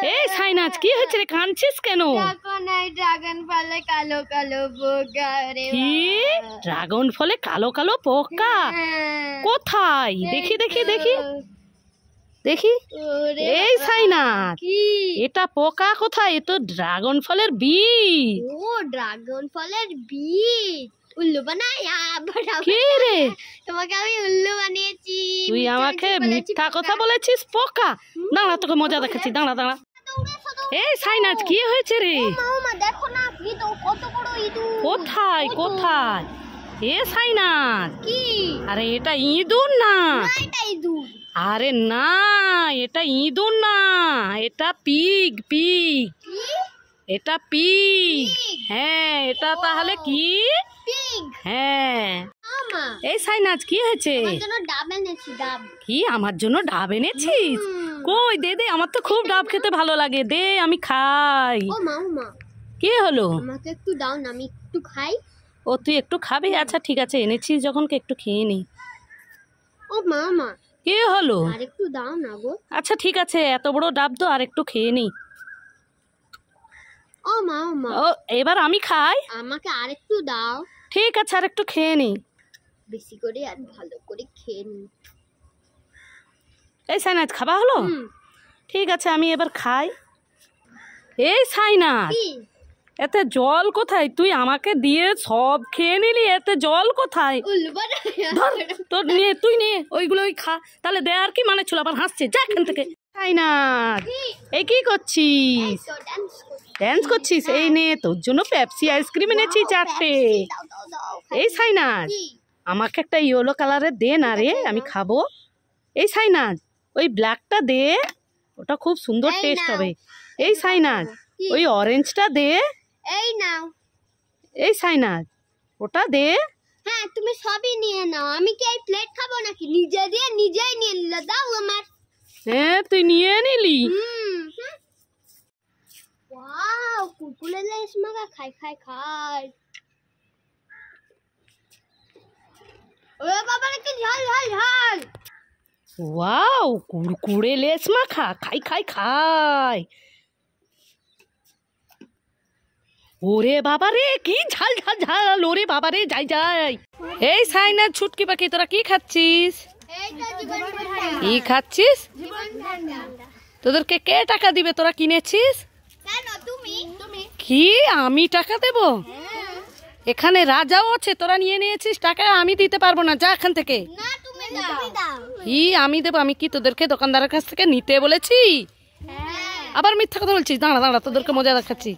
এই সাইনাজ কি হয়েছে রে, কাঁদছিস কেন? ড্রাগন ফলে কালো কালো পোকা রে। কি ড্রাগন ফলে কালো কালো পোকা? কোথায়? দেখি দেখি দেখি দেখি। এই সাইনাজ, এটা পোকা কোথায়? এ তো ড্রাগন ফলের বীজ। ও ড্রাগন ফলের বীজ। উল্লু বানায়? কি রে, তোমাকে আমি উল্লু বানিয়েছি। তুই আমাকে মিথ্যা কথা বলেছিস? পোকা, দাঁড়া তোকে মজা দেখাচ্ছি, দাঁড়া দাঁড়া। এই সাইনাজ কি হয়েছে রে? দেখো না কত বড় ইঁদুর। কোথায় কোথায়? এ সাইনাজ, কি? আরে এটা ইঁদুর না। এটা ইঁদুর। আরে না, এটা ইঁদুর না, এটা পিগ। পিগ, এটা পিগ। হ্যাঁ, এটা তাহলে কি? পিগ। হ্যাঁ। আমা এই সাইনাজ কি হয়েছে? আমার জন্য ডাব এনেছি, ডাব। কি আমার জন্য ডাব এনেছিস? কই দে দে, আমার তো খুব ডাব খেতে ভালো লাগে, দে আমি খাই। ও মা কি হলো? আমাকে একটু দাও না, আমি একটু খাই। ও তুই একটু খাবি? আচ্ছা ঠিক আছে, এনেছিস যখন একটু খেয়ে নি। ও মা কি হলো? আর একটু দাও না গো। আচ্ছা ঠিক আছে, এত বড় ডাব তো, আর একটু খেয়ে নি। ও মা ও এবার আমি খাই? আমাকে আর একটু দাও। ঠিক আছে, আর একটু খেয়ে নি। বেশি করে আর ভালো করে খেয়ে নি। এই সাইনাজ খাবা হলো? ঠিক আছে, আমি এবার খাই। এই সাইনাজ, এতে জল কোথায়? তুই আমাকে দিয়ে সব খেয়ে নিলি, এতে জল কোথায়? ধর, তোর নিয়ে তুই নিয়ে ওইগুলো খা, তাহলে দে। আর কি মানে ছিল? আবার হাসছে, যা এখান থেকে। সাইনাজ, এই কি করছিস? ড্যান্স করছিস? এই নে তোর জন্য পেপসি আইসক্রিম এনেছি 4টে। এই সাইনাজ, আমাকে একটা ইয়েলো কালারের দে না রে, আমি খাবো। এই সাইনাজ, ওই ব্ল্যাকটা দে, ওটা খুব সুন্দর টেস্ট হবে। এই সাইনাজ, ওই অরেঞ্জটা দে। এই নাও। এই সাইনাজ, ওটা দে। হ্যাঁ, তুমি সবই নিয়ে নাও, আমি কি এই প্লেট খাবো নাকি? নিজে দিয়ে নিজেই নিয়ে নিল, দাও আমার। হ্যাঁ, তুই নিয়ে নিলি। ওয়াও, কুকুরের লেস মাখা, খাই খাই খাই। ওরে বাবা রে, কি ঝাল ঝাল ঝাল। ওয়াও, কুরকুরে লেস মাখা, খাই খাই খাই। ওরে বাবা রে, কি ঝাল ঝাল ঝাল। ওরে বাবা রে, যাই যাই। এই সাইনাজ, ছুটকি পাখি, তোরা কি খাচ্ছিস? কি খাচ্ছিস? তোদেরকে কে টাকা দিবে? তোরা কিনেছিস? কি আমি টাকা দেব? এখানে রাজাও আছে, তোরা নিয়ে নিয়েছিস টাকা, আমি দিতে পারবো না, যা এখান থেকে। কি আমি দেবো? আমি কি তোদেরকে দোকানদারের কাছ থেকে নিতে বলেছি? আবার মিথ্যা কথা বলছিস? দাঁড়া দাঁড়া, তোদেরকে মজা দেখাচ্ছি।